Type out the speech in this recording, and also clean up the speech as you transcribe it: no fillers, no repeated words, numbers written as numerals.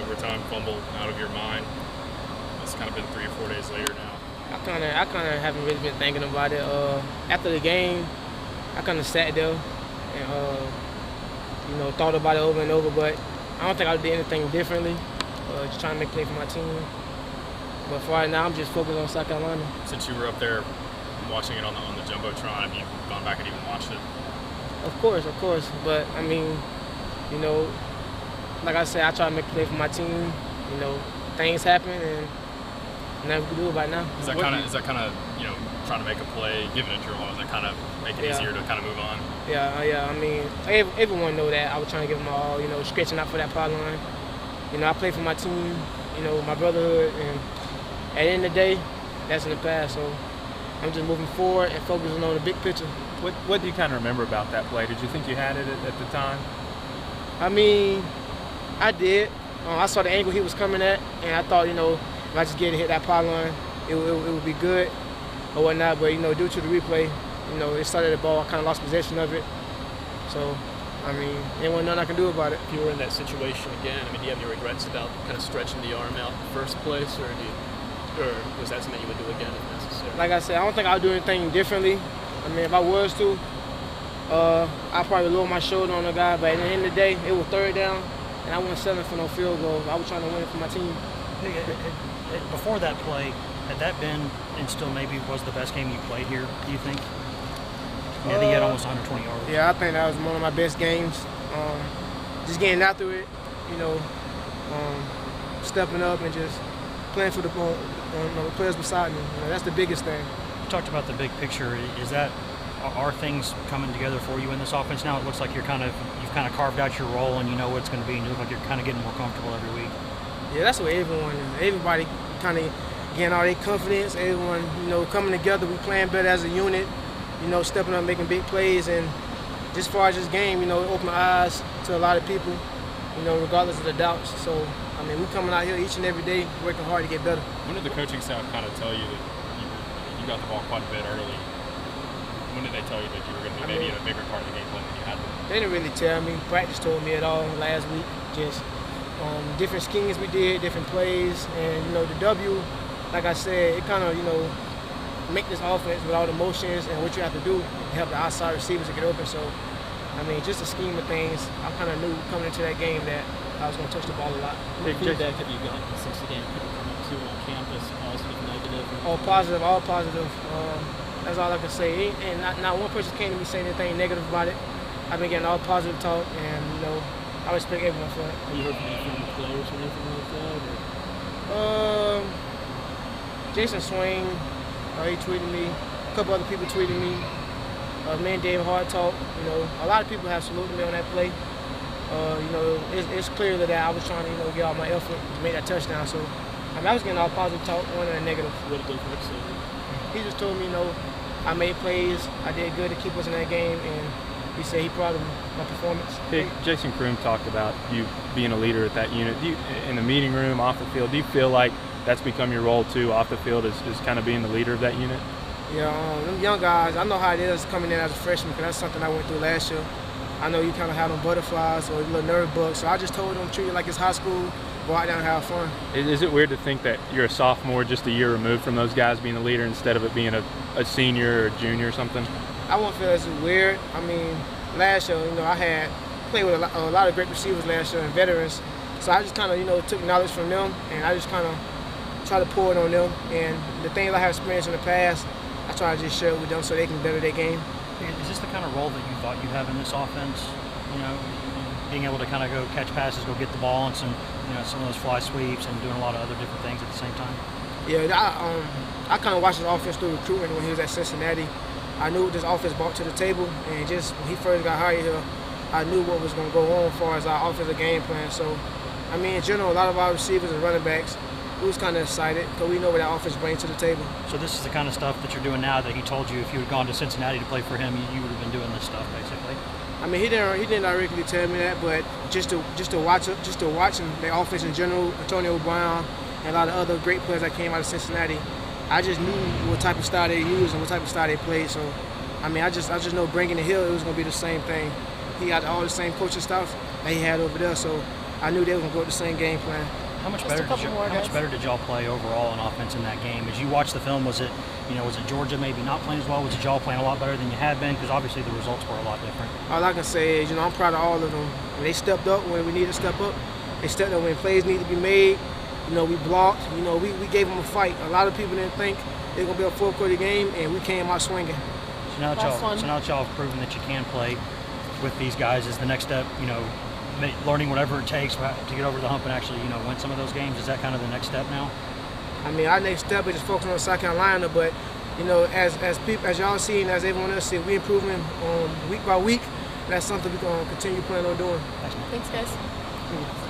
overtime fumble out of your mind? It's kind of been 3 or 4 days later now. I kind of haven't really been thinking about it. After the game, I kind of sat there and thought about it over and over. But I don't think I did anything differently. Just trying to make a play for my team. But for right now, I'm just focused on South Carolina. Since you were up there watching it on the Jumbotron, have you gone back and even watched it? Of course. But I mean, like I said, I try to make a play for my team. Things happen and nothing we can do about it now. Is that kind of trying to make a play, giving it your all? Does that kind of make it easier to kind of move on? Yeah. I mean, everyone know that I was trying to give them all. Stretching out for that power line. I play for my team. My brotherhood, and at the end of the day, that's in the past. So I'm just moving forward and focusing on the big picture. What do you kind of remember about that play? Did you think you had it at the time? I mean, I did. I saw the angle he was coming at, and I thought, if I just get to hit that power line, it would be good or whatnot. But, due to the replay, it started the ball. I kind of lost possession of it. So, I mean, there wasn't nothing I can do about it. If you were in that situation again, do you have any regrets about kind of stretching the arm out in the first place, or was that something you would do again if necessary? Like I said, I don't think I would do anything differently. I mean, if I was to, I'd probably lower my shoulder on the guy. But at the end of the day, it was third down, and I wasn't settling for no field goal. I was trying to win it for my team. Before that play, had that been and still maybe was the best game you played here, do you think? I think you had almost 120 yards. Yeah, I think that was one of my best games. Just getting after it, stepping up and just playing for the players beside me. That's the biggest thing. You talked about the big picture. Are things coming together for you in this offense now? It looks like you've kind of carved out your role and you know what it's going to be, and you look like you're kind of getting more comfortable every week. Yeah, that's what everybody kind of getting all their confidence. Everyone, coming together. We playing better as a unit. Stepping up, making big plays, and just as far as this game, it opened my eyes to a lot of people, regardless of the doubts. So, I mean, we're coming out here each and every day, working hard to get better. When did the coaching staff kind of tell you that you got the ball quite a bit early? When did they tell you that you were going to be maybe in a bigger part of the game plan than you had been? They didn't really tell me. Practice told me it all last week. Just different schemes we did, different plays, and the W, like I said, it kind of make this offense with all the motions and what you have to do to help the outside receivers to get open. So, I mean, just the scheme of things, I kind of knew coming into that game that I was going to touch the ball a lot. What feedback have you gotten since the game? People come up to on campus, positive, negative? All positive. That's all I can say. And not one person came to me saying anything negative about it. I've been getting all positive talk, and I respect everyone for it. Have you heard from any former players or anything like that? Or? Jason Swain, he tweeted me. A couple other people tweeted me. Me and Dave Hard talk. A lot of people have saluted me on that play. It's clear that I was trying to get all my effort to make that touchdown. So I was getting all positive talk, one and a negative. What did Dave Hard say? He just told me, I made plays. I did good to keep us in that game, and he said he proud of my performance. Hey, Jason Kroom talked about you being a leader at that unit. In the meeting room, off the field, do you feel like that's become your role too, off the field, is kind of being the leader of that unit? Yeah, them young guys, I know how it is coming in as a freshman, because that's something I went through last year. I know you kind of have them butterflies or little nerve bugs, so I just told them, treat it like it's high school, go out there and have fun. Is it weird to think that you're a sophomore just a year removed from those guys being the leader instead of it being a senior or junior or something? I won't feel it's weird. I mean, last year, I had played with a lot of great receivers last year and veterans, so I just kind of, took knowledge from them, and I just kind of try to pour it on them. And the things I have experienced in the past, I try to just share it with them so they can better their game. Is this the kind of role that you thought you'd have in this offense? Being able to kind of go catch passes, go get the ball, and some of those fly sweeps, and doing a lot of other different things at the same time? Yeah, I kind of watched his offense through recruitment when he was at Cincinnati. I knew what this offense brought to the table, and just when he first got hired here, I knew what was going to go on as far as our offensive game plan. So, I mean, in general, a lot of our receivers and running backs, we was kind of excited because we know what that offense brings to the table. So this is the kind of stuff that you're doing now that he told you if you had gone to Cincinnati to play for him, you would have been doing this stuff, basically. I mean, he didn't directly tell me that, but just to watch the offense in general, Antonio Brown and a lot of other great players that came out of Cincinnati, I just knew what type of style they used and what type of style they played. So, I mean, I just know bringing the hill, it was going to be the same thing. He got all the same coaching stuff that he had over there. So, I knew they were gonna go with the same game plan. How much Just a better? couple more, How much guys. better did y'all play overall on offense in that game? As you watched the film, was it Georgia maybe not playing as well? Was it y'all playing a lot better than you had been? Because obviously the results were a lot different. All I can say is, I'm proud of all of them. They stepped up when we needed to step up. They stepped up when plays needed to be made. We blocked. We gave them a fight. A lot of people didn't think it was gonna be a fourth-quarter game, and we came out swinging. So now Last one. that y'all have proven that you can play with these guys, is the next step, learning whatever it takes to get over the hump and actually, win some of those games? Is that kind of the next step now? I mean, our next step is just focusing on South Carolina, but as people, as y'all see, and as everyone else see, we improving week by week. That's something we're gonna continue planning on doing. Thanks, man. Thanks, guys.